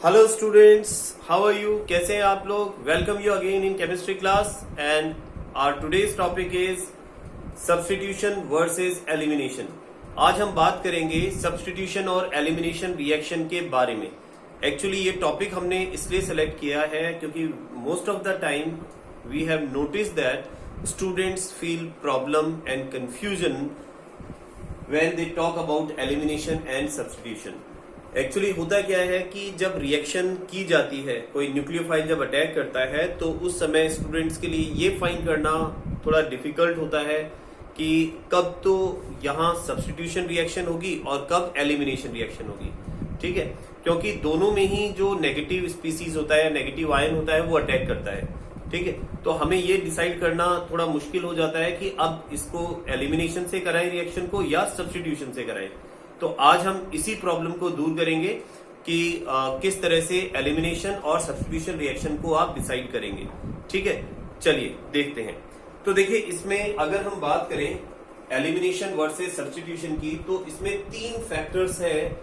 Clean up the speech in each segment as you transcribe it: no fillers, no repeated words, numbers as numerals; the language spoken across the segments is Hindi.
Hello students, how are you? कैसे हैं आप लोग? Welcome you again in chemistry class and our today's topic is substitution versus elimination. आज हम बात करेंगे सब्स्टिट्यूशन और एलिमिनेशन रिएक्शन के बारे में। एक्चुअली ये टॉपिक हमने इसलिए सेलेक्ट किया है क्योंकि most of the time we have notice that students feel problem and confusion when they talk about elimination and substitution। Actually होता क्या है कि जब रिएक्शन की जाती है, कोई न्यूक्लियोफाइल जब अटैक करता है तो उस समय स्टूडेंट्स के लिए ये फाइंड करना थोड़ा डिफिकल्ट होता है कि कब तो यहाँ सब्स्टिट्यूशन रिएक्शन होगी और कब एलिमिनेशन रिएक्शन होगी। ठीक है, क्योंकि दोनों में ही जो नेगेटिव स्पीसीज होता है, नेगेटिव आयन होता है, वो अटैक करता है। ठीक है, तो हमें ये डिसाइड करना थोड़ा मुश्किल हो जाता है कि अब इसको एलिमिनेशन से कराएं रिएक्शन को या सब्स्टिट्यूशन से कराएं। तो आज हम इसी प्रॉब्लम को दूर करेंगे कि किस तरह से एलिमिनेशन और सब्स्टिट्यूशन रिएक्शन को आप डिसाइड करेंगे। ठीक है, चलिए देखते हैं। तो देखिए, इसमें अगर हम बात करें एलिमिनेशन वर्सेस सब्स्टिट्यूशन की, तो इसमें 3 फैक्टर्स हैं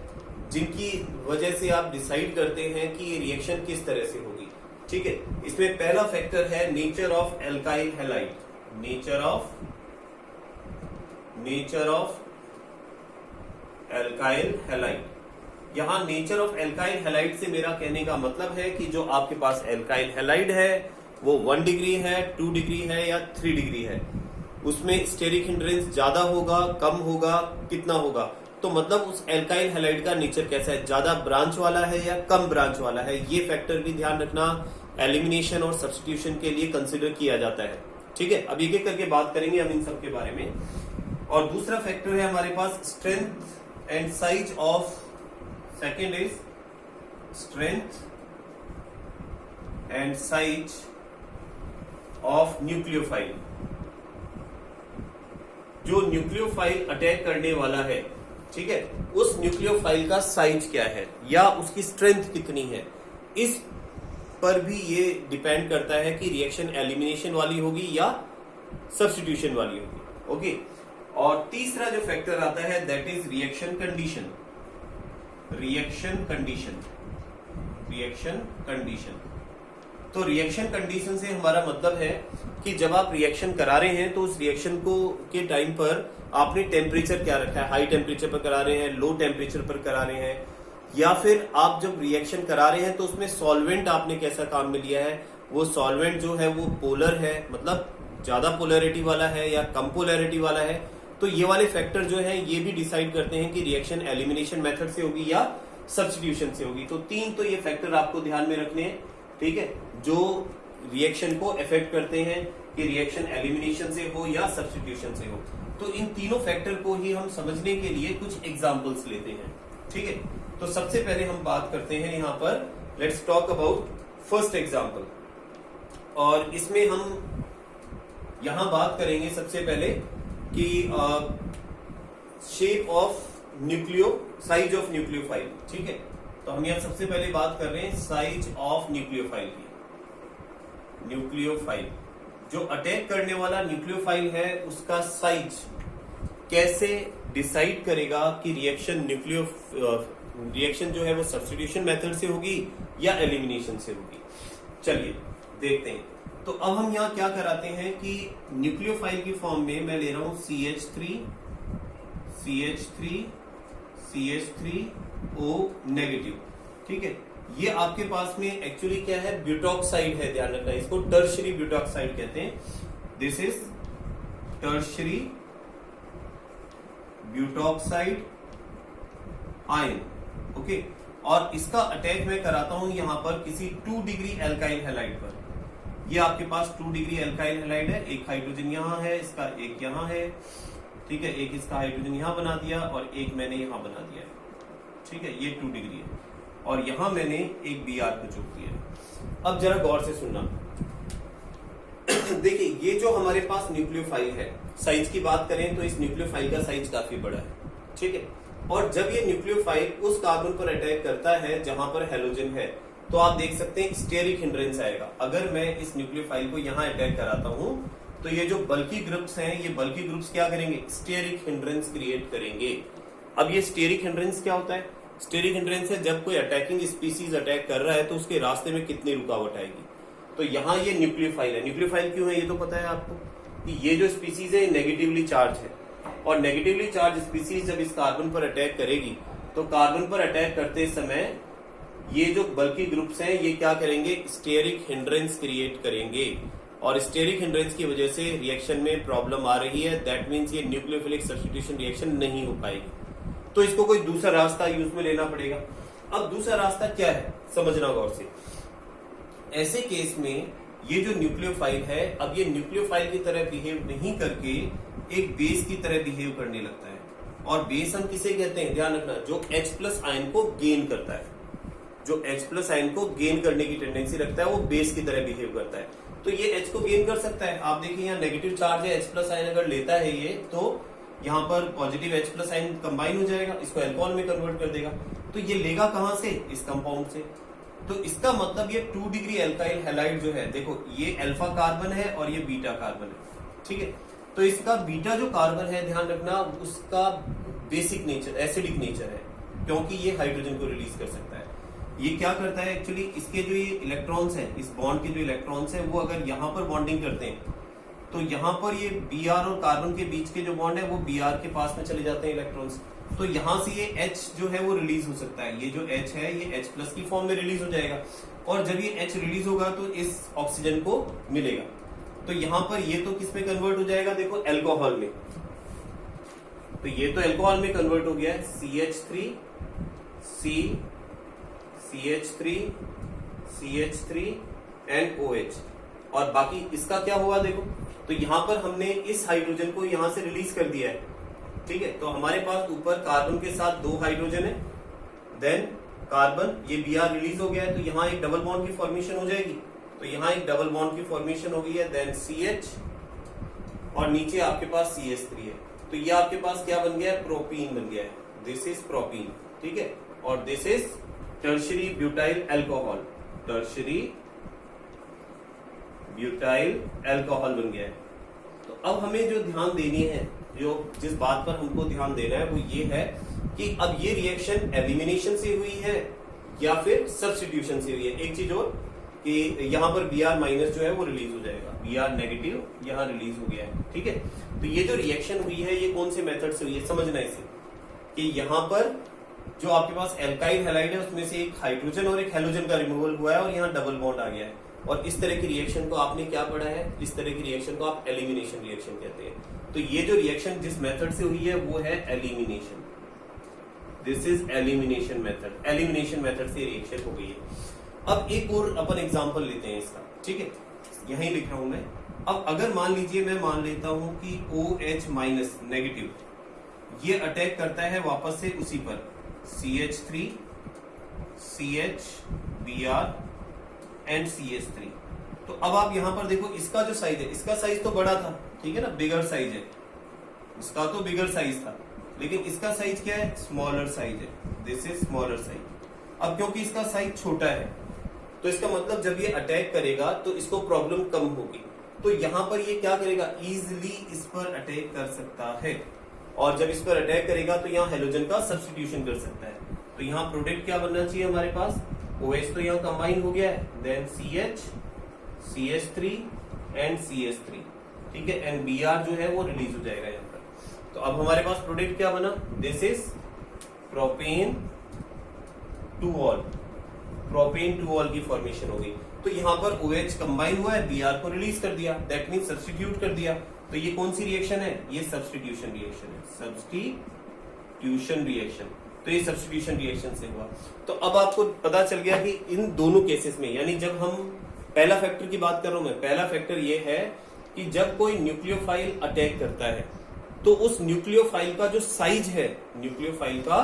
जिनकी वजह से आप डिसाइड करते हैं कि ये रिएक्शन किस तरह से होगी। ठीक है, इसमें पहला फैक्टर है nature of alkyl halide. Nature of alkyl halide. यहां नेचर ऑफ एल्काइल हैलाइड से मेरा कहने का मतलब है कि जो आपके पास एल्काइल हैलाइड है वो 1 डिग्री है, 2 डिग्री है या 3 डिग्री है, उसमें स्टेरिक हिंड्रेंस ज्यादा होगा, कम होगा, कितना होगा। तो मतलब उस एल्काइल हैलाइड का नेचर कैसा है, ज्यादा ब्रांच वाला है या कम ब्रांच वाला है। ये फैक्टर भी ध्यान रखना एलिमिनेशन और सब्स्टिट्यूशन के लिए कंसिडर किया जाता है। ठीक है, अब एक एक करके बात करेंगे हम इन सब के बारे में। और दूसरा फैक्टर है हमारे पास strength and size of, second is strength and size of nucleophile. जो न्यूक्लियोफाइल अटैक करने वाला है, ठीक है, उस न्यूक्लियोफाइल का साइज क्या है या उसकी स्ट्रेंथ कितनी है, इस पर भी ये डिपेंड करता है कि रिएक्शन एलिमिनेशन वाली होगी या सब्स्टिट्यूशन वाली होगी। ओके, और तीसरा जो फैक्टर आता है दैट इज रिएक्शन कंडीशन। तो रिएक्शन कंडीशन से हमारा मतलब है कि जब आप रिएक्शन करा रहे हैं तो उस रिएक्शन को के टाइम पर आपने टेम्परेचर क्या रखा है, हाई टेम्परेचर पर करा रहे हैं, लो टेम्परेचर पर करा रहे हैं, या फिर आप जब रिएक्शन करा रहे हैं तो उसमें सॉल्वेंट आपने कैसा काम में लिया है, वो सॉल्वेंट जो है वो पोलर है, मतलब ज्यादा पोलैरिटी वाला है या कम पोलैरिटी वाला है। तो ये वाले फैक्टर जो है ये भी डिसाइड करते हैं कि रिएक्शन एलिमिनेशन मेथड से होगी या सब्स्टिट्यूशन से होगी। तो 3 तो ये फैक्टर आपको ध्यान में रखने हैं। ठीक है, जो रिएक्शन को इफेक्ट करते हैं कि रिएक्शन एलिमिनेशन से हो या सब्स्टिट्यूशन से हो। तो इन तीनों फैक्टर को ही हम समझने के लिए कुछ एग्जांपल्स लेते हैं। ठीक है, तो सबसे पहले हम बात करते हैं यहाँ पर, let's talk about first example. और इसमें हम यहां बात करेंगे सबसे पहले कि shape of size of nucleophile. ठीक है, तो हम यहां सबसे पहले बात कर रहे हैं साइज ऑफ न्यूक्लियोफाइल की। न्यूक्लियोफाइल, जो अटैक करने वाला न्यूक्लियोफाइल है, उसका साइज कैसे डिसाइड करेगा कि रिएक्शन जो है वो सब्स्टिट्यूशन मेथड से होगी या एलिमिनेशन से होगी। चलिए देखते हैं। तो अब हम यहाँ क्या कराते हैं कि न्यूक्लियोफाइल की फॉर्म में मैं ले रहा हूं CH3O नेगेटिव। ठीक है, ये आपके पास में एक्चुअली क्या है, ब्यूटॉक्साइड है, ध्यान रखना, इसको टर्शरी ब्यूटॉक्साइड कहते हैं। This is tertiary butoxide ion. Okay, और इसका अटैक मैं कराता हूं यहां पर किसी 2 डिग्री एल्काइल हैलाइड पर। ये आपके पास 2 डिग्री एल्काइल हैलाइड है, एक हाइड्रोजन यहां है, इसका एक यहां है। ठीक है, एक इसका हाइड्रोजन यहां बना दिया और एक मैंने यहां बना दिया। ठीक है, ये 2 डिग्री है और यहां मैंने एक Br को जोड़ दिया। अब जरा गौर से सुनना। देखिए, ये जो हमारे पास न्यूक्लियोफाइल है, साइज की बात करें तो इस न्यूक्लियोफाइल का साइज काफी बड़ा है। ठीक है, और जब ये न्यूक्लियोफाइल उस कार्बन पर अटैक करता है जहां पर हैलोजन है, तो आप देख सकते हैं स्टेरिक हिंड्रेंस आएगा। अगर मैं इस न्यूक्लियोफाइल को यहां अटैक कराता हूं तो ये जो बल्की ग्रुप्स हैं, ये बल्की ग्रुप्स क्या करेंगे, स्टेरिक हिंड्रेंस क्रिएट करेंगे। अब ये स्टेरिक हिंड्रेंस क्या होता है, स्टेरिक हिंड्रेंस है जब कोई अटैकिंग स्पीसीज अटैक कर रहा है तो उसके रास्ते में कितनी रुकावट आएगी। तो यहाँ ये न्यूक्लियोफाइल है। न्यूक्लियोफाइल क्यों है ये तो पता है आपको कि ये जो स्पीसीज है नेगेटिवली चार्ज है, और नेगेटिवली चार्ज स्पीसीज जब इस कार्बन पर अटैक करेगी तो कार्बन पर अटैक करते समय ये जो बल्की ग्रुप्स हैं ये क्या करेंगे, स्टेरिक हिंड्रेंस क्रिएट करेंगे, और स्टेरिक हिंड्रेंस की वजह से रिएक्शन में प्रॉब्लम आ रही है। दैट मीन्स ये न्यूक्लियोफिलिक सब्स्टिट्यूशन रिएक्शन नहीं हो पाएगी, तो इसको कोई दूसरा रास्ता यूज में लेना पड़ेगा। अब दूसरा रास्ता क्या है समझना गौर से। ऐसे केस में ये जो न्यूक्लियोफाइल है, अब ये न्यूक्लियोफाइल की तरह बिहेव नहीं करके एक बेस की तरह बिहेव करने लगता है। और बेस हम किसे कहते हैं, ध्यान रखना, जो H+ आयन को गेन करता है, जो H+ आयन को गेन करने की टेंडेंसी रखता है वो बेस की तरह बिहेव करता है। तो ये H को गेन कर सकता है। आप देखिए यहाँ नेगेटिव चार्ज है, H+ आयन अगर लेता है ये, तो यहाँ पर पॉजिटिव H+ आयन कंबाइन हो जाएगा, इसको अल्कोहल में कन्वर्ट कर देगा। तो ये लेगा कहां से, इस कंपाउंड से। तो इसका मतलब ये 2 डिग्री एल्काइल हैलाइड जो है, देखो ये अल्फा कार्बन है और ये बीटा कार्बन है, ठीक है। तो इसका बीटा जो कार्बन है, ध्यान रखना, उसका बेसिक नेचर एसिडिक नेचर है, क्योंकि ये हाइड्रोजन को रिलीज कर सकता है। ये क्या करता है एक्चुअली, इसके जो ये इलेक्ट्रॉन्स हैं, इस बॉन्ड के जो इलेक्ट्रॉन्स हैं वो अगर यहाँ पर बॉन्डिंग करते हैं तो यहाँ पर ये Br और कार्बन के बीच के जो बॉन्ड है वो Br के पास में चले जाते हैं इलेक्ट्रॉन्स। तो यहाँ से ये H जो है वो रिलीज हो सकता है, ये जो H है ये H+ की फॉर्म में रिलीज हो जाएगा, और जब ये H रिलीज होगा तो इस ऑक्सीजन को मिलेगा। तो यहाँ पर ये तो किस में कन्वर्ट हो जाएगा, देखो एल्कोहल में। तो ये तो एल्कोहल में कन्वर्ट हो गया है, CH3 C CH3 CH3 and OH, और बाकी इसका क्या हुआ देखो। तो यहाँ पर हमने इस हाइड्रोजन को यहाँ से रिलीज कर दिया है, ठीक है। तो हमारे पास ऊपर कार्बन के साथ 2 हाइड्रोजन है, देन कार्बन, ये Br रिलीज हो गया है, तो यहाँ एक डबल बॉन्ड की फॉर्मेशन हो जाएगी। तो यहाँ एक डबल बॉन्ड की फॉर्मेशन हो गई है, देन CH, और नीचे आपके पास CH3 है। तो ये आपके पास क्या बन गया है, प्रोपीन बन गया है। दिस इज प्रोपीन, ठीक है। और this is tertiary butyl alcohol, tertiary butyl alcohol बन गया है। तो अब हमें जो ध्यान देनी है, जो जिस बात पर हमको ध्यान देना है वो ये है कि अब ये रिएक्शन एलिमिनेशन से हुई है या फिर सब्स्टिट्यूशन से हुई है। एक चीज और कि यहाँ पर Br- जो है वो रिलीज हो जाएगा, Br नेगेटिव यहाँ रिलीज हो गया है, ठीक है। तो ये जो रिएक्शन हुई है ये कौन से मेथड से हुई है समझना इसे, कि यहाँ पर जो आपके पास एल्काइल हैलाइड है उसमें से एक हाइड्रोजन और एक हेलोजन का रिमूवल हुआ है और यहाँ डबल बॉन्ड आ गया है, और इस तरह की रिएक्शन को आपने क्या पढ़ा है, इस तरह की रिएक्शन को आप एलिमिनेशन रिएक्शन कहते हैं। तो ये जो रिएक्शन जिस मेथड से हुई है वो है elimination, this is elimination method, elimination method से रिएक्शन हो गई है। अब एक और अपन एग्जांपल लेते हैं इसका, ठीक है, यहीं लिख रहा हूं मैं। अब अगर मान लीजिए मैं मान लेता हूं कि OH- नेगेटिव ये अटैक करता है वापस से उसी पर CH3 CH Br and CH3। तो अब आप यहां पर देखो इसका जो साइज है, इसका साइज तो बड़ा था, ठीक है ना, बिगर साइज है, इसका तो बिगर साइज था, लेकिन इसका साइज क्या है, स्मॉलर साइज है, दिस इज स्मॉलर साइज। अब क्योंकि इसका साइज छोटा है तो इसका मतलब जब ये अटैक करेगा तो इसको प्रॉब्लम कम होगी, तो यहां पर ये क्या करेगा, इजिली इस पर अटैक कर सकता है, और जब इस पर अटैक करेगा तो यहाँ हेलोजन का सब्स्टिट्यूशन कर सकता है। तो यहाँ प्रोडक्ट क्या बनना चाहिए हमारे पास, OH तो यहाँ कंबाइन हो गया है, then CH CH3 and CH3, ठीक है, एंड Br जो है वो रिलीज हो जाएगा यहाँ पर। तो अब हमारे पास प्रोडक्ट क्या बना, this is propane two all, propane two all की फॉर्मेशन हो गई। तो यहाँ पर OH कंबाइन हुआ है, Br को रिलीज कर दिया, दैट मीन सब्स्टिट्यूट कर दिया। तो ये कौन सी रिएक्शन है, ये सब्स्टिट्यूशन रिएक्शन है, सब्स्टिट्यूशन रिएक्शन। तो ये सब्स्टिट्यूशन रिएक्शन से हुआ। तो अब आपको पता चल गया कि इन दोनों केसेस में, यानी जब हम पहला फैक्टर की बात कर रहा हूं मैं, पहला फैक्टर ये है कि जब कोई न्यूक्लियोफाइल अटैक करता है तो उस न्यूक्लियोफाइल का जो साइज है, न्यूक्लियोफाइल का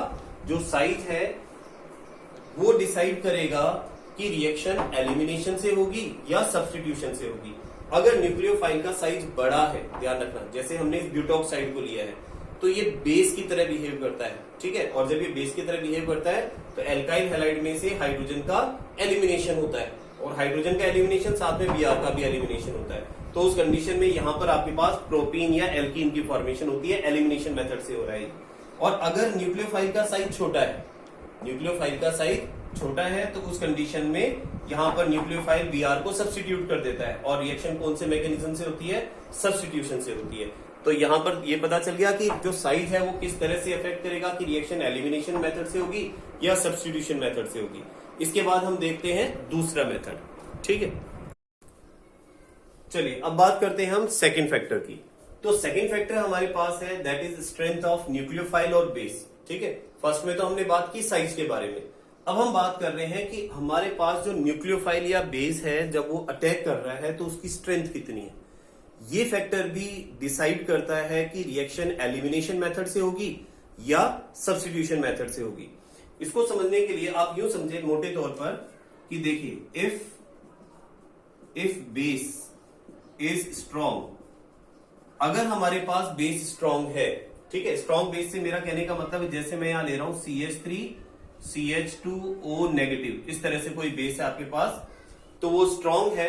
जो साइज है वो डिसाइड करेगा कि रिएक्शन एलिमिनेशन से होगी या सब्स्टिट्यूशन से होगी। अगर न्यूक्लियोफाइल का साइज बड़ा है, ध्यान रखना, जैसे हमने इस ब्यूटॉक्साइड को लिया है तो ये बेस की तरह बिहेव करता है, ठीक है, और जब ये बेस की तरह बिहेव करता है तो एल्काइल हैलाइड में से हाइड्रोजन का एलिमिनेशन होता है, और हाइड्रोजन का एलिमिनेशन साथ में Br का भी एलिमिनेशन होता है। तो उस कंडीशन में यहाँ पर आपके पास प्रोपीन या एल्कीन की फॉर्मेशन होती है, एलिमिनेशन मेथड से हो रहा है। और अगर न्यूक्लियोफाइल का साइज छोटा है, न्यूक्लियोफाइल का साइज छोटा है तो उस कंडीशन में यहां पर न्यूक्लियोफाइल Br को सब्स्टिट्यूट कर देता है और रिएक्शन कौन से मैकेनिज्म से होती है, सब्स्टिट्यूशन से होती है। तो यहां पर ये पता चल गया कि जो साइज है वो किस तरह से अफेक्ट करेगा कि रिएक्शन एलिमिनेशन मेथड से होगी या सब्स्टिट्यूशन मेथड से होगी। इसके बाद हम देखते हैं दूसरा मेथड, ठीक है। चलिए अब बात करते हैं हम सेकंड फैक्टर की। तो सेकंड फैक्टर हमारे पास है that is strength of nucleophile और बेस, ठीक है। फर्स्ट में तो हमने बात की साइज के बारे में, अब हम बात कर रहे हैं कि हमारे पास जो न्यूक्लियोफाइल या बेस है जब वो अटैक कर रहा है तो उसकी स्ट्रेंथ कितनी है। ये फैक्टर भी डिसाइड करता है कि रिएक्शन एलिमिनेशन मेथड से होगी या सब्स्टिट्यूशन मेथड से होगी। इसको समझने के लिए आप यूं समझे मोटे तौर पर कि देखिए इफ बेस इज स्ट्रॉन्ग, अगर हमारे पास बेस स्ट्रॉन्ग है, ठीक है। स्ट्रॉन्ग बेस से मेरा कहने का मतलब है जैसे मैं यहां ले रहा हूं CH3CH2O नेगेटिव, इस तरह से कोई बेस है आपके पास, तो वो स्ट्रॉन्ग है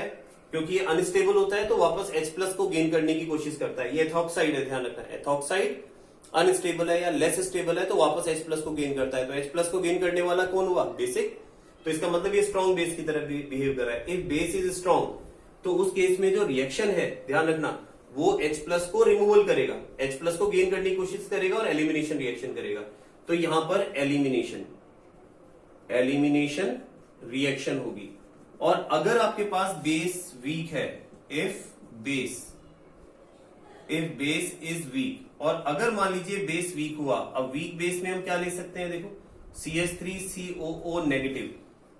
क्योंकि ये अनस्टेबल होता है तो वापस H प्लस को गेन करने की कोशिश करता है। ये एथॉक्साइड है, ध्यान रखना, एथॉक्साइड अनस्टेबल है या लेस स्टेबल है तो वापस H प्लस को गेन करता है। तो H प्लस को गेन करने वाला कौन हुआ, बेसिक। तो इसका मतलब ये स्ट्रॉन्ग बेस की तरह बिहेव कर रहा है। इफ बेस इज स्ट्रॉन्ग तो उस केस में जो रिएक्शन है, ध्यान रखना, वो H प्लस को रिमूवल करेगा, H प्लस को गेन करने की कोशिश करेगा और एलिमिनेशन रिएक्शन करेगा। तो यहां पर एलिमिनेशन रिएक्शन होगी। और अगर आपके पास बेस वीक है, इफ बेस इज वीक, और अगर मान लीजिए बेस वीक हुआ, अब वीक बेस में हम क्या ले सकते हैं, देखो CH3COO नेगेटिव,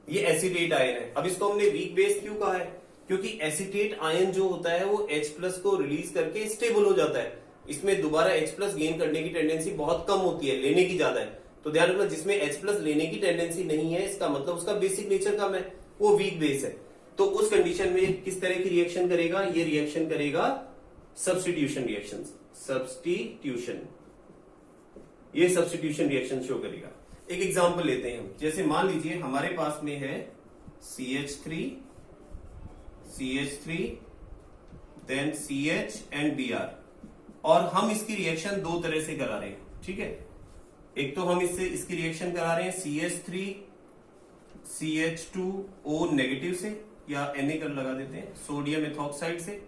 ये एसिटेट आयन है। अब इसको हमने वीक बेस क्यों कहा है, क्योंकि एसिटेट आयन जो होता है वो H प्लस को रिलीज करके स्टेबल हो जाता है। इसमें दोबारा H प्लस गेन करने की टेंडेंसी बहुत कम होती है, लेने की ज्यादा है। तो ध्यान रखना, जिसमें H प्लस लेने की टेंडेंसी नहीं है इसका मतलब उसका बेसिक नेचर कम है, वो वीक बेस है। तो उस कंडीशन में किस तरह की रिएक्शन करेगा, ये रिएक्शन करेगा सब्स्टिट्यूशन रिएक्शन, ये सब्स्टिट्यूशन रिएक्शन शो करेगा। एक एग्जांपल लेते हैं हम, जैसे मान लीजिए हमारे पास में है CH3 then CH and Br, और हम इसकी रिएक्शन दो तरह से करा रहे हैं, ठीक है। एक तो हम इसकी रिएक्शन करा रहे हैं CH3CH2O नेगेटिव से, या Na कर लगा देते हैं, सोडियम एथॉक्साइड से,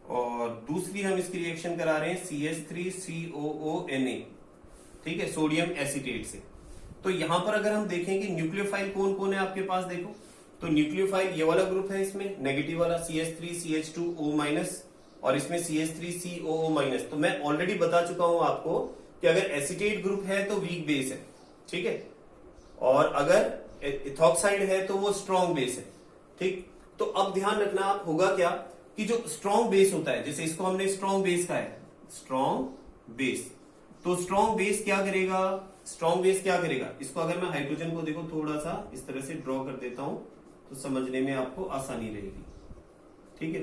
और दूसरी हम इसकी रिएक्शन करा रहे हैं CH3COONA, ठीक है, सोडियम एसीटेट से। तो यहां पर अगर हम देखें कि न्यूक्लियोफाइल कौन कौन है आपके पास, देखो तो न्यूक्लियोफाइल ये वाला ग्रुप है, इसमें नेगेटिव वाला CH3CH2O माइनस, और इसमें CH3COO माइनस। तो मैं ऑलरेडी बता चुका हूं आपको कि अगर एसिटेट ग्रुप है तो वीक बेस है, ठीक है, और अगर इथॉक्साइड है तो वो स्ट्रॉन्ग बेस है, ठीक। तो अब ध्यान रखना आप, होगा क्या कि जो स्ट्रॉन्ग बेस होता है, जैसे इसको हमने स्ट्रॉन्ग बेस कहा है, स्ट्रॉन्ग बेस, तो स्ट्रॉन्ग बेस क्या करेगा, इसको अगर मैं हाइड्रोजन को देखो थोड़ा सा इस तरह से ड्रॉ कर देता हूं तो समझने में आपको आसानी रहेगी, ठीक है।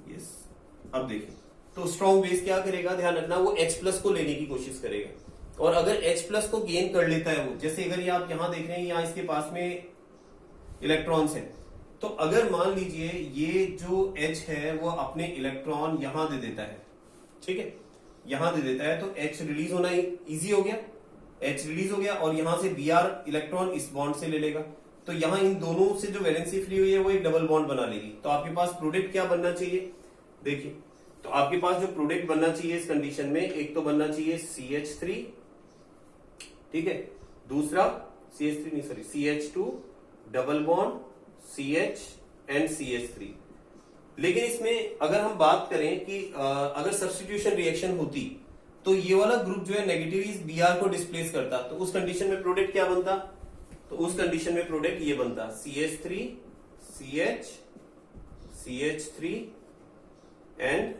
यस, अब देखिए, तो स्ट्रॉन्ग बेस क्या करेगा, ध्यान रखना, वो H प्लस को लेने की कोशिश करेगा, और अगर H प्लस को गेन कर लेता है वो, जैसे अगर ये आप यहां देख रहे हैं, यहां इसके पास में इलेक्ट्रॉन्स है, तो अगर मान लीजिए ये जो H है वो अपने इलेक्ट्रॉन यहां दे देता है, ठीक है, यहां दे देता है, तो H रिलीज होना इजी हो गया, और यहां से Br इलेक्ट्रॉन इस बॉन्ड से ले लेगा, तो यहां इन दोनों से जो वैलेंसी फ्री हुई है वो एक डबल बॉन्ड बना लेगी। तो आपके पास प्रोडक्ट क्या बनना चाहिए, देखिए, तो आपके पास जो प्रोडक्ट बनना चाहिए इस कंडीशन में, एक तो बनना चाहिए CH3, ठीक है, दूसरा CH2 double bond CH and CH3। लेकिन इसमें अगर हम बात करें कि अगर सब्स्टिट्यूशन रिएक्शन होती तो ये वाला ग्रुप जो है नेगेटिव इस Br को डिस्प्लेस करता, तो उस कंडीशन में प्रोडक्ट क्या बनता, तो उस कंडीशन में प्रोडक्ट ये बनता CH3 CH3 and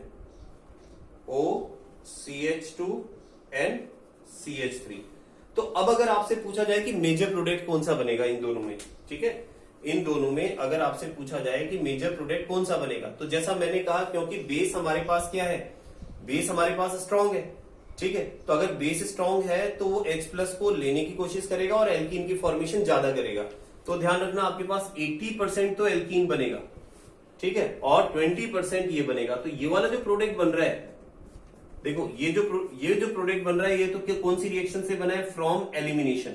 O CH2 and CH3। तो अब अगर आपसे पूछा जाए कि मेजर प्रोडक्ट कौन सा बनेगा इन दोनों में, ठीक है, इन दोनों में अगर आपसे पूछा जाए कि मेजर प्रोडक्ट कौन सा बनेगा, तो जैसा मैंने कहा, क्योंकि बेस हमारे पास क्या है, बेस हमारे पास स्ट्रॉन्ग है, ठीक है, तो अगर बेस स्ट्रॉन्ग है तो वो H प्लस को लेने की कोशिश करेगा और एल्कीन की फॉर्मेशन ज्यादा करेगा। तो ध्यान रखना, आपके पास 80% तो एल्कीन बनेगा, ठीक है, और 20% ये बनेगा। तो ये वाला जो प्रोडक्ट बन रहा है, देखो ये जो प्रोडक्ट बन रहा है, ये तो कौन सी रिएक्शन से बना है, फ्रॉम एलिमिनेशन,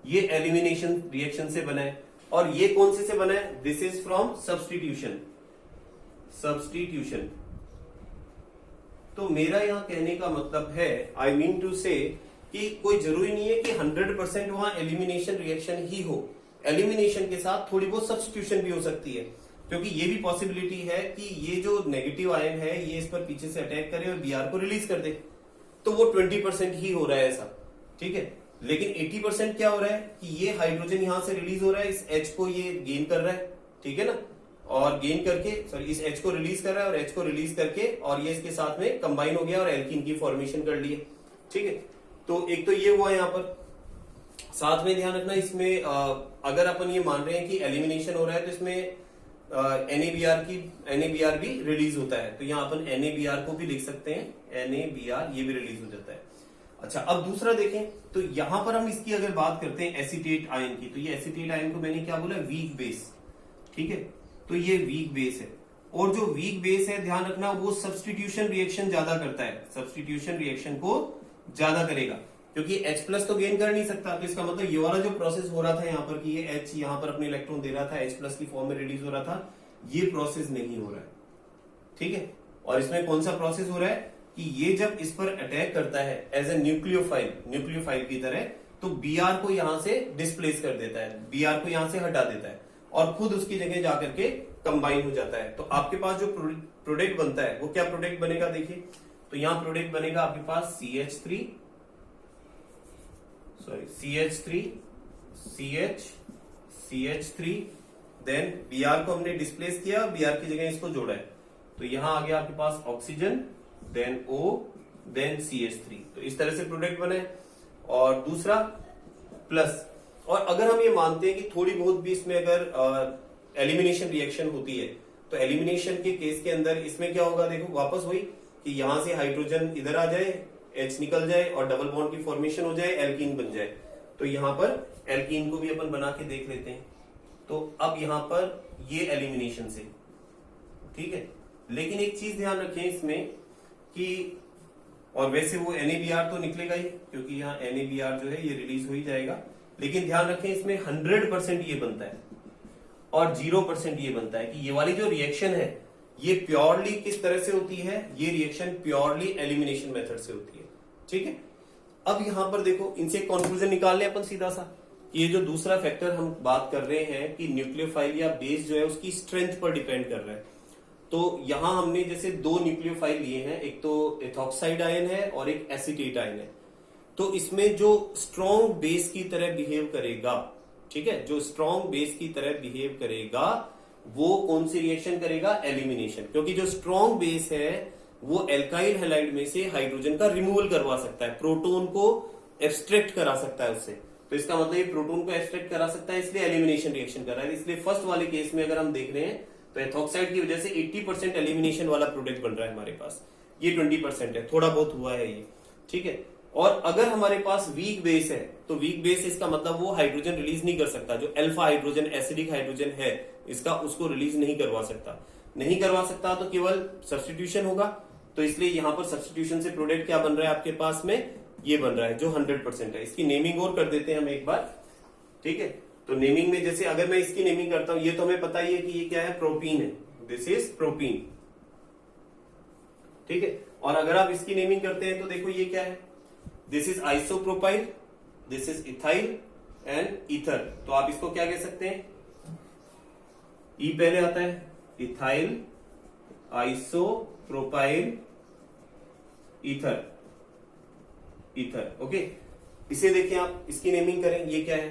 ये एलिमिनेशन रिएक्शन से बना है। और ये कौन से बना है? This is from substitution. Substitution. तो मेरा यहां कहने का मतलब है, आई मीन टू से, कि कोई जरूरी नहीं है कि 100% वहां एलिमिनेशन रिएक्शन ही हो। एलिमिनेशन के साथ थोड़ी बहुत सब्स्टिट्यूशन भी हो सकती है, क्योंकि ये भी पॉसिबिलिटी है कि ये जो नेगेटिव आयन है ये इस पर पीछे से अटैक करे और बीआर को रिलीज कर दे, तो वो 20% ही हो रहा है ऐसा, ठीक है। लेकिन 80% क्या हो रहा है कि ये हाइड्रोजन यहां से रिलीज हो रहा है, इस H को ये गेन कर रहा है, ठीक है ना, और गेन करके इस H को रिलीज कर रहा है और H को रिलीज करके और ये इसके साथ में कंबाइन हो गया और एल्कीन की फॉर्मेशन कर ली है, ठीक है। तो एक तो ये हुआ यहाँ पर। साथ में ध्यान रखना इसमें अगर अपन ये मान रहे हैं कि एलिमिनेशन हो रहा है तो इसमें NaBr भी रिलीज होता है, तो यहाँ अपन NaBr को भी लिख सकते हैं, NaBr ये भी रिलीज हो जाता है। अच्छा, अब दूसरा देखें तो यहां पर हम इसकी अगर बात करते हैं एसीटेट आयन की, तो ये एसीटेट आयन को मैंने क्या बोला? वीक बेस, ठीक है। तो ये वीक बेस है, और जो वीक बेस है ध्यान रखना वो सब्स्टिट्यूशन रिएक्शन ज्यादा करता है, सब्स्टिट्यूशन रिएक्शन को ज्यादा करेगा, क्योंकि H+ तो गेन कर नहीं सकता। तो इसका मतलब ये वाला जो प्रोसेस हो रहा था यहाँ पर कि ये H यहाँ पर अपने इलेक्ट्रॉन दे रहा था, H+ की फॉर्म में रिलीज हो रहा था, ये प्रोसेस नहीं हो रहा है, ठीक है। और इसमें कौन सा प्रोसेस हो रहा है कि ये जब इस पर अटैक करता है एज ए न्यूक्लियोफाइल की तरह, तो Br को यहां से डिस्प्लेस कर देता है, Br को यहां से हटा देता है और खुद उसकी जगह जाकर के कंबाइन हो जाता है। तो आपके पास जो प्रोडक्ट बनता है वो क्या प्रोडक्ट बनेगा? देखिए, तो यहां प्रोडक्ट बनेगा आपके पास CH3 CH3 देन Br को हमने डिस्प्लेस किया, Br की जगह इसको जोड़ा है, तो यहां आ गया आपके पास oxygen, then O, then CH3। तो इस तरह से प्रोडक्ट बने। और दूसरा प्लस, और अगर हम ये मानते हैं कि थोड़ी बहुत भी इसमें अगर एलिमिनेशन रिएक्शन होती है, तो एलिमिनेशन के केस के अंदर इसमें क्या होगा? देखो, वापस वही कि यहां से हाइड्रोजन इधर आ जाए, H निकल जाए और डबल बॉन्ड की फॉर्मेशन हो जाए, एल्कीन बन जाए। तो यहां पर एल्कीन को भी अपन बना के देख लेते हैं। तो अब यहां पर ये एलिमिनेशन से, ठीक है। लेकिन एक चीज ध्यान रखें इसमें कि, और वैसे वो NaBr तो निकलेगा ही, क्योंकि यहाँ NaBr जो है ये रिलीज हो ही जाएगा, लेकिन ध्यान रखें इसमें 100% ये बनता है और 0% ये बनता है कि ये वाली जो रिएक्शन है ये प्योरली किस तरह से होती है? ये रिएक्शन प्योरली एलिमिनेशन मेथड से होती है, ठीक है। अब यहां पर देखो, इनसे कंक्लूजन निकाल ले अपन सीधा सा, ये जो दूसरा फैक्टर हम बात कर रहे हैं कि न्यूक्लियोफाइल या बेस जो है उसकी स्ट्रेंथ पर डिपेंड कर रहा है। तो यहां हमने जैसे दो न्यूक्लियोफाइल लिए हैं, एक तो एथॉक्साइड आयन है और एक एसीटेट आयन है। तो इसमें जो स्ट्रॉन्ग बेस की तरह बिहेव करेगा, ठीक है, जो स्ट्रॉन्ग बेस की तरह बिहेव करेगा वो कौन सी रिएक्शन करेगा? एलिमिनेशन, क्योंकि जो स्ट्रॉन्ग बेस है वो एल्काइल हैलाइड में से हाइड्रोजन का रिमूवल करवा सकता है, प्रोटॉन को एब्स्ट्रैक्ट करा सकता है उससे। तो इसका मतलब ये प्रोटॉन को एब्स्ट्रैक्ट करा सकता है, इसलिए एलिमिनेशन रिएक्शन कर रहा है। इसलिए फर्स्ट वाले केस में अगर हम देख रहे हैं तो एथॉक्साइड की वजह से 80% एलिमिनेशन वाला प्रोडक्ट बन रहा है हमारे पास, ये 20% है, थोड़ा बहुत हुआ है ये, ठीक है। और अगर हमारे पास वीक बेस है तो वीक बेस इसका मतलब वो हाइड्रोजन रिलीज नहीं कर सकता, जो अल्फा हाइड्रोजन एसिडिक हाइड्रोजन है इसका, उसको रिलीज नहीं करवा सकता, तो केवल सब्स्टिट्यूशन होगा। तो इसलिए यहां पर सब्स्टिट्यूशन से प्रोडक्ट क्या बन रहा है आपके पास में? ये बन रहा है जो 100% है। इसकी नेमिंग और कर देते हैं हम एक बार, ठीक है। तो नेमिंग में जैसे अगर मैं इसकी नेमिंग करता हूं, ये तो हमें पता ही है कि ये क्या है? प्रोपीन है, दिस इज प्रोपीन, ठीक है। और अगर आप इसकी नेमिंग करते हैं तो देखो ये क्या है? This is isopropyl, this is ethyl and ether. तो आप इसको क्या कह सकते हैं? ई पहले आता है, इथाइल, आइसोप्रोपाइल, ईथर, ओके। इसे देखिए आप, इसकी नेमिंग करें, ये क्या है?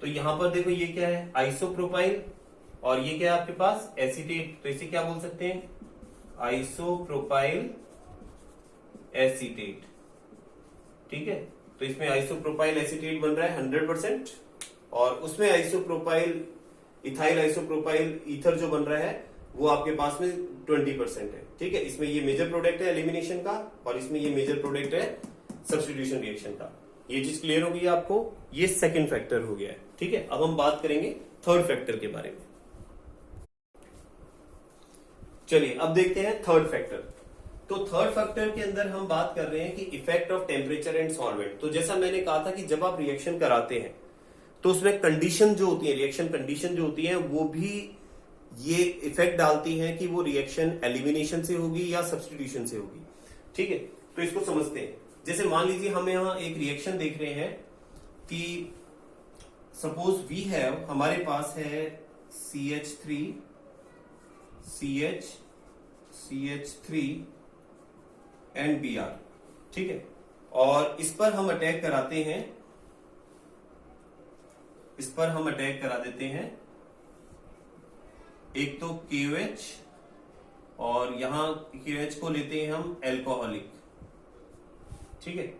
तो यहां पर देखो ये क्या है? आइसोप्रोपाइल, और ये क्या है आपके पास? एसीटेट। तो इसे क्या बोल सकते हैं? आइसोप्रोपाइल एसीटेट, ठीक है। तो इसमें आइसोप्रोपाइल एसीटेट बन रहा है 100%, और उसमें आइसोप्रोपाइल इथाइल आइसोप्रोपाइल ईथर जो बन रहा है वो आपके पास में 20% है, ठीक है। इसमें ये मेजर प्रोडक्ट है एलिमिनेशन का, और इसमें ये मेजर प्रोडक्ट है सब्स्टिट्यूशन रिएक्शन का। ये चीज क्लियर हो गई आपको? ये सेकंड फैक्टर हो गया है, ठीक है। अब हम बात करेंगे थर्ड फैक्टर के बारे में। चलिए अब देखते हैं थर्ड फैक्टर। तो थर्ड फैक्टर के अंदर हम बात कर रहे हैं कि effect of temperature and solvent. तो जैसा मैंने कहा था कि जब आप रिएक्शन कराते हैं तो उसमें कंडीशन जो होती है, रिएक्शन कंडीशन जो होती है, वो भी ये इफेक्ट डालती हैं कि वो रिएक्शन एलिमिनेशन से होगी या सब्स्टिट्यूशन से होगी। ठीक है, तो इसको समझते हैं। जैसे मान लीजिए हम यहां एक रिएक्शन देख रहे हैं कि सपोज वी हैव, हमारे पास है CH3 CH3 एंड Br। ठीक है, और इस पर हम अटैक कराते हैं, इस पर हम अटैक करा देते हैं एक तो KOH, और यहां KOH को लेते हैं हम एल्कोहलिक। ठीक है,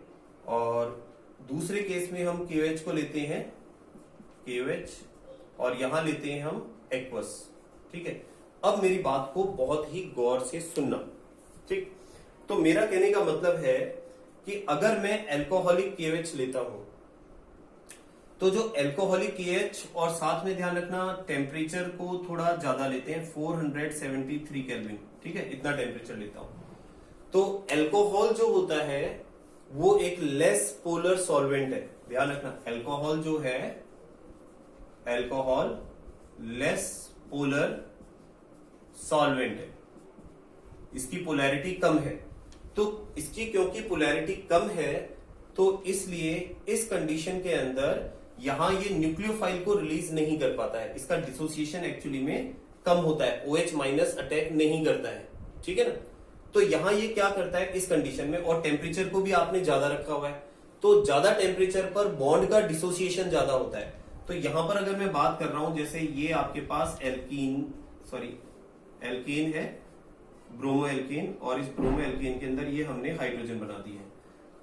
और दूसरे केस में हम KOH को लेते हैं KOH, और यहां लेते हैं हम एक्वस। ठीक है, अब मेरी बात को बहुत ही गौर से सुनना। ठीक, तो मेरा कहने का मतलब है कि अगर मैं एल्कोहलिक KOH लेता हूं, तो जो एल्कोहलिक KOH, और साथ में ध्यान रखना टेम्परेचर को थोड़ा ज्यादा लेते हैं, 473 केल्विन। ठीक है, इतना टेम्परेचर लेता हूं। तो एल्कोहल जो होता है वो एक लेस पोलर सॉल्वेंट है। ध्यान रखना, एल्कोहल जो है, एल्कोहल लेस पोलर सॉल्वेंट है, इसकी पोलैरिटी कम है। तो इसकी क्योंकि पोलैरिटी कम है, तो इसलिए इस कंडीशन के अंदर यहां ये न्यूक्लियोफाइल को रिलीज नहीं कर पाता है, इसका डिसोसिएशन एक्चुअली में कम होता है, OH माइनस अटैक नहीं करता है। ठीक है ना, तो यहां ये क्या करता है इस कंडीशन में, और टेम्परेचर को भी आपने ज्यादा रखा हुआ है, तो ज्यादा टेम्परेचर पर बॉन्ड का डिसोसिएशन ज्यादा होता है। तो यहां पर अगर मैं बात कर रहा हूं, जैसे ये आपके पास एल्कीन है, ब्रोमो एल्कीन, और इस ब्रोमो एल्कीन के अंदर ये हमने हाइड्रोजन बना दी है।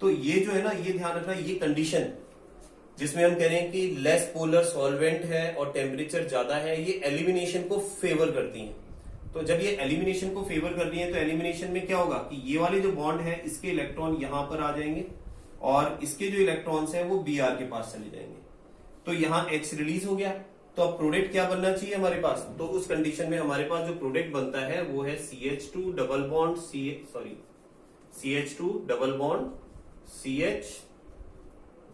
तो ये जो है ना, ये ध्यान रखना, ये कंडीशन जिसमें हम कह रहे हैं कि लेस पोलर सॉल्वेंट है और टेम्परेचर ज्यादा है, ये एलिमिनेशन को फेवर करती है। तो जब ये एलिमिनेशन को फेवर कर रही है, तो एलिमिनेशन में क्या होगा कि ये वाले जो बॉन्ड है, इसके इलेक्ट्रॉन यहां पर आ जाएंगे, और इसके जो इलेक्ट्रॉन्स है वो Br के पास चले जाएंगे। तो यहां H रिलीज हो गया, तो अब प्रोडक्ट क्या बनना चाहिए हमारे पास? तो उस कंडीशन में हमारे पास जो प्रोडक्ट बनता है वो है CH2 double bond CH2 double bond CH,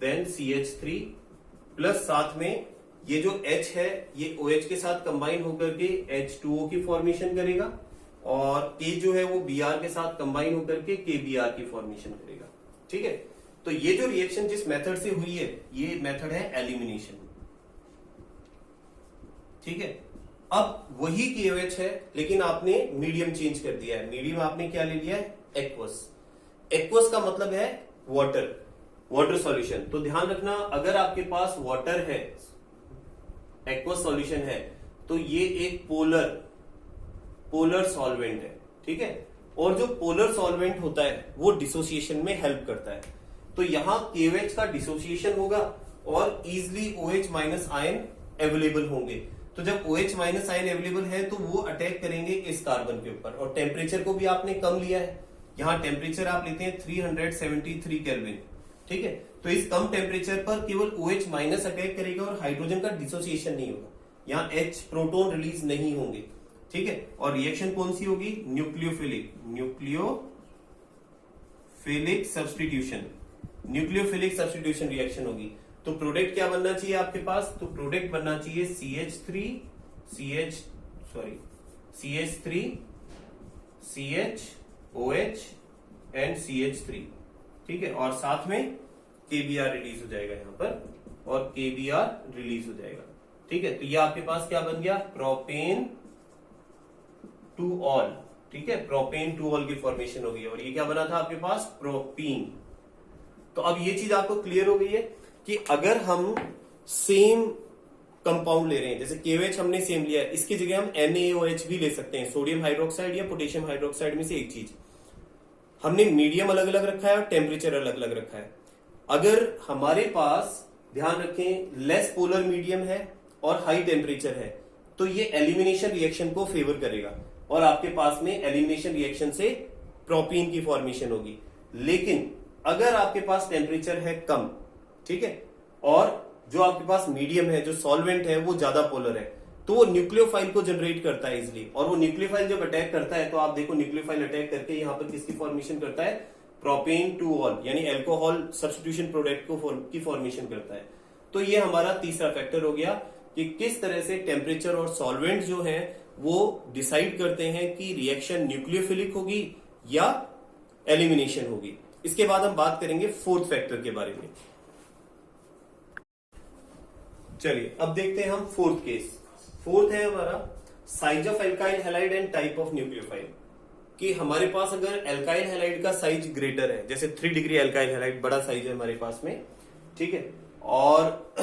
then CH3 plus साथ में ये जो H है ये OH के साथ कंबाइन होकर के H2O की फॉर्मेशन करेगा, और K जो है वो Br के साथ कंबाइन होकर के KBr की फॉर्मेशन करेगा। ठीक है, तो ये जो रिएक्शन जिस मेथड से हुई है, ये मेथड है एलिमिनेशन। ठीक है, अब वही KOH है, लेकिन आपने मीडियम चेंज कर दिया है। मीडियम आपने क्या ले लिया है? एक्वस। एक्वस का मतलब है वाटर सॉल्यूशन। तो ध्यान रखना, अगर आपके पास वाटर है, एक्वस सॉल्यूशन है, तो ये एक पोलर सॉल्वेंट है। ठीक है, और जो पोलर सॉल्वेंट होता है वो डिसोसिएशन में हेल्प करता है। तो यहां KOH का डिसोसिएशन होगा और easily OH minus ion available होंगे। तो जब OH माइनस आयन अवेलेबल है, तो वो अटैक करेंगे इस कार्बन के ऊपर, और टेम्परेचर को भी आपने कम लिया है। यहां टेम्परेचर आप लेते हैं 373 केल्विन। ठीक है, तो इस कम टेम्परेचर पर केवल OH माइनस अटैक करेगा और हाइड्रोजन का डिसोसिएशन नहीं होगा, यहाँ H प्रोटॉन रिलीज नहीं होंगे। ठीक है, और रिएक्शन कौन सी होगी? न्यूक्लियोफिलिक सब्स्टिट्यूशन रिएक्शन होगी। तो प्रोडक्ट क्या बनना चाहिए आपके पास? तो प्रोडक्ट बनना चाहिए CH3 CHOH एंड CH3। ठीक है, और साथ में KBr रिलीज हो जाएगा यहाँ पर, और KBr रिलीज हो जाएगा। ठीक है, तो ये आपके पास क्या बन गया? Propane two all. ठीक है, प्रोपेन टू ऑल की फॉर्मेशन हो गई, और ये क्या बना था आपके पास? प्रोपीन। तो अब ये चीज आपको क्लियर हो गई है कि अगर हम सेम कंपाउंड ले रहे हैं, जैसे KOH हमने सेम लिया है, इसकी जगह हम NaOH भी ले सकते हैं, सोडियम हाइड्रोक्साइड या पोटेशियम हाइड्रोक्साइड में से एक चीज। हमने मीडियम अलग अलग रखा है और टेम्परेचर अलग अलग रखा है। अगर हमारे पास, ध्यान रखें, लेस पोलर मीडियम है और हाई टेम्परेचर है, तो ये एलिमिनेशन रिएक्शन को फेवर करेगा, और आपके पास में एलिमिनेशन रिएक्शन से प्रोपीन की फॉर्मेशन होगी। लेकिन अगर आपके पास टेम्परेचर है कम, ठीक है, और जो आपके पास मीडियम है, जो सॉल्वेंट है वो ज्यादा पोलर है, तो वो न्यूक्लियोफाइल को जनरेट करता है इजिली, और वो न्यूक्लियोफाइल जब अटैक करता है, तो आप देखो न्यूक्लियोफाइल अटैक करके यहाँ पर किसकी फॉर्मेशन करता है? प्रोपेन टू ऑल, यानी एल्कोहल सब्स्टिट्यूशन प्रोडक्ट की फॉर्मेशन करता है। तो ये हमारा तीसरा फैक्टर हो गया कि किस तरह से टेम्परेचर और सॉल्वेंट जो है वो डिसाइड करते हैं कि रिएक्शन न्यूक्लियोफिलिक होगी या एलिमिनेशन होगी। इसके बाद हम बात करेंगे फोर्थ फैक्टर के बारे में। चलिए अब देखते हैं हम फोर्थ केस। फोर्थ है हमारा size of alkyl halide and type of nucleophile. कि हमारे पास अगर एल्काइल हैलाइड का साइज ग्रेटर है, जैसे 3 डिग्री एल्काइल हैलाइड बड़ा साइज है हमारे पास में, ठीक है, और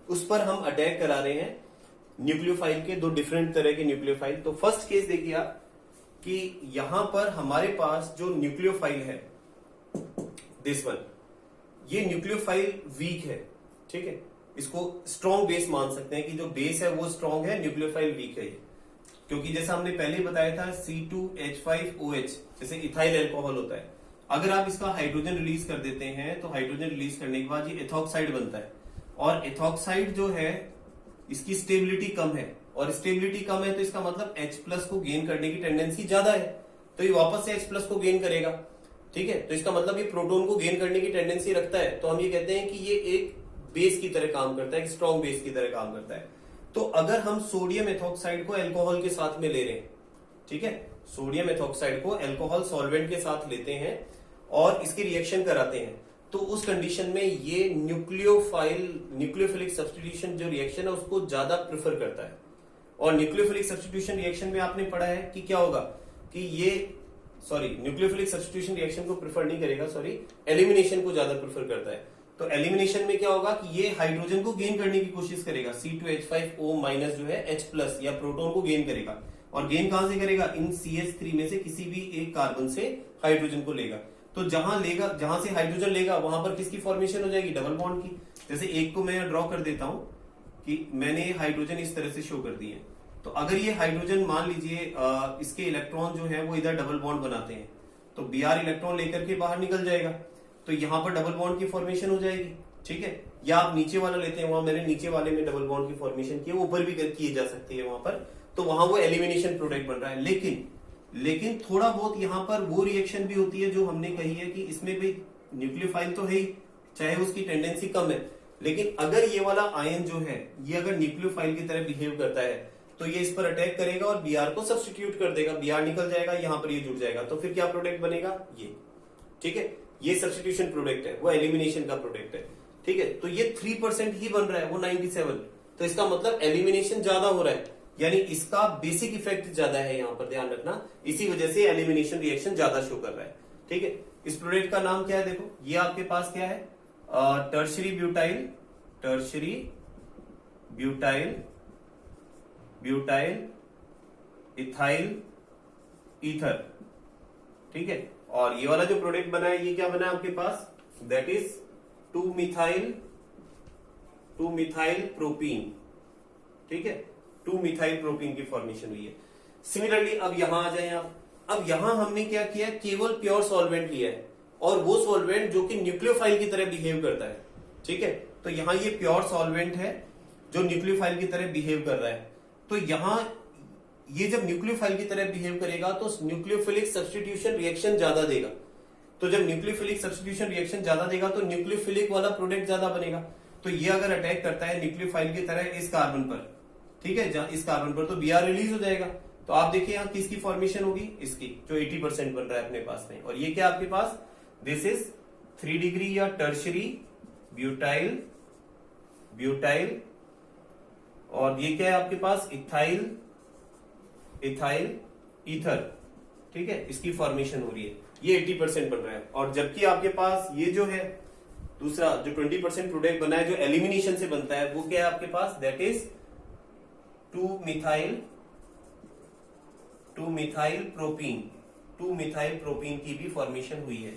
उस पर हम अटैक करा रहे हैं न्यूक्लियोफाइल के, दो डिफरेंट तरह के न्यूक्लियोफाइल। तो फर्स्ट केस देखिए आप कि यहां पर हमारे पास जो न्यूक्लियोफाइल है दिस वन, ये न्यूक्लियोफाइल वीक है, ठीक है, इसको स्ट्रॉन्ग बेस मान सकते हैं कि जो बेस है वो स्ट्रॉन्ग है, न्यूक्लियोफाइल वीक है ये। क्योंकि जैसा हमने पहले बताया था C2H5OH जैसे इथाइल अल्कोहल होता है, अगर आप इसका हाइड्रोजन रिलीज कर देते हैं तो हाइड्रोजन रिलीज करने के बाद ये एथॉक्साइड बनता है, और एथॉक्साइड जो है इसकी स्टेबिलिटी कम है, और स्टेबिलिटी कम है तो इसका मतलब H+ को गेन करने की टेंडेंसी ज्यादा है, तो ये वापस से H+ को गेन करेगा, ठीक है। तो इसका मतलब ये प्रोटॉन को गेन करने की टेंडेंसी रखता है, तो हम ये कहते हैं कि ये एक बेस की तरह काम करता है, एक स्ट्रॉन्ग बेस की तरह काम करता है। तो अगर हम सोडियम एथॉक्साइड को अल्कोहल के साथ में ले रहे हैं, ठीक है, सोडियम एथॉक्साइड को अल्कोहल सॉल्वेंट के साथ लेते हैं और इसकी रिएक्शन कराते हैं, तो उस कंडीशन में ये न्यूक्लियोफिलिक सब्स्टिट्यूशन जो रिएक्शन है उसको ज्यादा प्रेफर करता है। और न्यूक्लियोफिलिक सब्स्टिट्यूशन रिएक्शन में आपने पढ़ा है कि क्या होगा कि ये न्यूक्लियोफिलिक सब्स्टिट्यूशन रिएक्शन को प्रेफर नहीं करेगा, एलिमिनेशन को ज्यादा प्रेफर करता है। तो एलिमिनेशन में क्या होगा कि ये हाइड्रोजन को गेन करने की कोशिश करेगा, C2H5O- जो है H+ या प्रोटॉन को गेन करेगा, और गेन कहां से करेगा, इन CH3 में से किसी भी एक कार्बन से हाइड्रोजन को लेगा। तो जहां से हाइड्रोजन लेगा वहां पर किसकी फॉर्मेशन हो जाएगी, डबल बॉन्ड की। जैसे एक को मैं ड्रॉ कर देता हूं कि मैंने हाइड्रोजन इस तरह से शो कर दिए, तो अगर ये हाइड्रोजन मान लीजिए इसके इलेक्ट्रॉन जो है वो इधर डबल बॉन्ड बनाते हैं, तो Br इलेक्ट्रॉन लेकर के बाहर निकल जाएगा, तो यहां पर डबल बॉन्ड की फॉर्मेशन हो जाएगी, ठीक है। या आप नीचे वाला लेते हैं, वहां मैंने नीचे वाले में डबल बॉन्ड की फॉर्मेशन की, ऊपर भी किए जा सकती है वहां पर, तो वहां वो एलिमिनेशन प्रोडक्ट बन रहा है। लेकिन थोड़ा बहुत यहाँ पर वो रिएक्शन भी होती है जो हमने कही है कि इसमें भी न्यूक्लियोफाइल तो है ही, चाहे उसकी टेंडेंसी कम है, लेकिन अगर ये वाला आयन जो है ये अगर न्यूक्लियोफाइल की तरह बिहेव करता है तो ये इस पर अटैक करेगा और Br को सब्स्टिट्यूट कर देगा, Br निकल जाएगा, यहाँ पर ये जुड़ जाएगा, तो फिर क्या प्रोडक्ट बनेगा, ये, ठीक है, ये सब्स्टिट्यूशन प्रोडक्ट है, वो एलिमिनेशन का प्रोडक्ट है, ठीक है। तो ये 3% ही बन रहा है, वो 97, तो इसका मतलब एलिमिनेशन ज्यादा हो रहा है, यानी इसका बेसिक इफेक्ट ज्यादा है, यहां पर ध्यान रखना, इसी वजह से एलिमिनेशन रिएक्शन ज्यादा शो कर रहा है, ठीक है। इस प्रोडक्ट का नाम क्या है, देखो ये आपके पास क्या है, टर्शरी ब्यूटाइल इथाइल ईथर, ठीक है। और ये वाला जो प्रोडक्ट बना है ये क्या बना है आपके पास, दैट इज 2 मिथाइल प्रोपीन, ठीक है, 2 मिथाइल प्रोपीन की फॉर्मेशन हुई है। सिमिलरली अब यहां आ जाए आप, अब यहां हमने क्या किया, केवल प्योर सॉल्वेंट लिया है, और वो सॉल्वेंट जो कि न्यूक्लियोफाइल की तरह बिहेव करता है, ठीक है। तो यहां ये प्योर सॉल्वेंट है जो न्यूक्लियोफाइल की तरह बिहेव कर रहा है, तो यहां ये जब न्यूक्लियोफाइल की तरह बिहेव करेगा तो न्यूक्लियोफिलिक सब्स्टिट्यूशन रिएक्शन ज्यादा देगा, तो जब न्यूक्लियोफिलिक सब्स्टिट्यूशन रिएक्शन ज्यादा देगा तो न्यूक्लियोफिलिक वाला प्रोडक्ट ज्यादा बनेगा। तो ये अगर अटैक करता है न्यूक्लियोफाइल की तरह इस कार्बन पर, ठीक है, जहां इस कार्बन पर, तो Br रिलीज हो जाएगा, तो आप देखिए यहाँ किसकी फॉर्मेशन होगी, इसकी, जो 80% बन रहा है अपने पास में। और ये क्या आपके पास, दिस इज 3 डिग्री या टर्शरी ब्यूटाइल, और ये क्या है आपके पास, इथाइल ईथर, ठीक है, इसकी फॉर्मेशन हो रही है, ये 80% बन रहा है। और जबकि आपके पास ये जो है दूसरा जो 20% प्रोडक्ट बना है जो एलिमिनेशन से बनता है, वो क्या है आपके पास, दैट इज 2 मिथाइल प्रोपीन की भी फॉर्मेशन हुई है।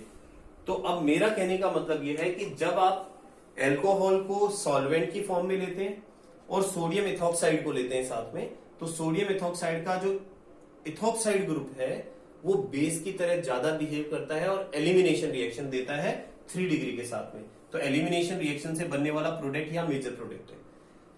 तो अब मेरा कहने का मतलब यह है कि जब आप अल्कोहल को सॉल्वेंट की फॉर्म में लेते हैं और सोडियम एथॉक्साइड को लेते हैं साथ में, तो सोडियम एथॉक्साइड का जो एथॉक्साइड ग्रुप है वो बेस की तरह ज्यादा बिहेव करता है और एलिमिनेशन रिएक्शन देता है 3 डिग्री के साथ में। तो एलिमिनेशन रिएक्शन से बनने वाला प्रोडक्ट या मेजर प्रोडक्ट है।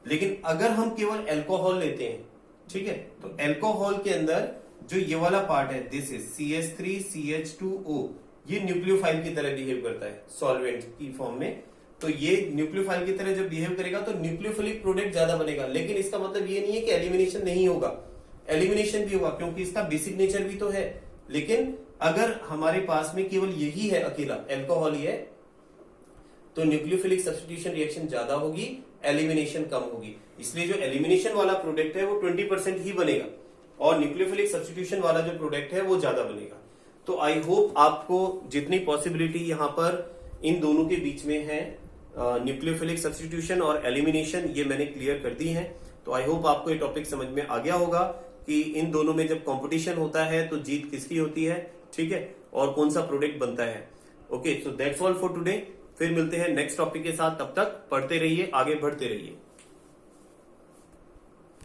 लेकिन अगर हम केवल अल्कोहल लेते हैं, ठीक है, तो अल्कोहल के अंदर जो ये वाला पार्ट है, दिस इज CH3CH2O, ये न्यूक्लियोफाइल की तरह बिहेव करता है सॉल्वेंट की फॉर्म में। तो ये न्यूक्लियोफाइल की तरह जब बिहेव करेगा तो न्यूक्लियोफिलिक प्रोडक्ट ज्यादा बनेगा, लेकिन इसका मतलब ये नहीं है कि एलिमिनेशन नहीं होगा, एलिमिनेशन भी होगा क्योंकि इसका बेसिक नेचर भी तो है। लेकिन अगर हमारे पास में केवल यही है, अकेला अल्कोहल ही है, तो न्यूक्लियोफिलिक सब्स्टिट्यूशन रिएक्शन ज्यादा होगी, एलिमिनेशन कम होगी। इसलिए जो एलिमिनेशन वाला प्रोडक्ट है वो 20% ही बनेगा और न्यूक्लियोफिलिक सब्स्टिट्यूशन वाला जो प्रोडक्ट है वो ज्यादा बनेगा। तो आई होप आपको जितनी पॉसिबिलिटी यहाँ पर इन दोनों के बीच में है, न्यूक्लियोफिलिक सब्स्टिट्यूशन और एलिमिनेशन, ये मैंने क्लियर कर दी है। तो आई होप आपको ये टॉपिक समझ में आ गया होगा कि इन दोनों में जब कंपटीशन होता है तो जीत किसकी होती है, ठीक है, और कौन सा प्रोडक्ट बनता है। Okay, so that's all for today. फिर मिलते हैं नेक्स्ट टॉपिक के साथ, तब तक पढ़ते रहिए, आगे बढ़ते रहिए।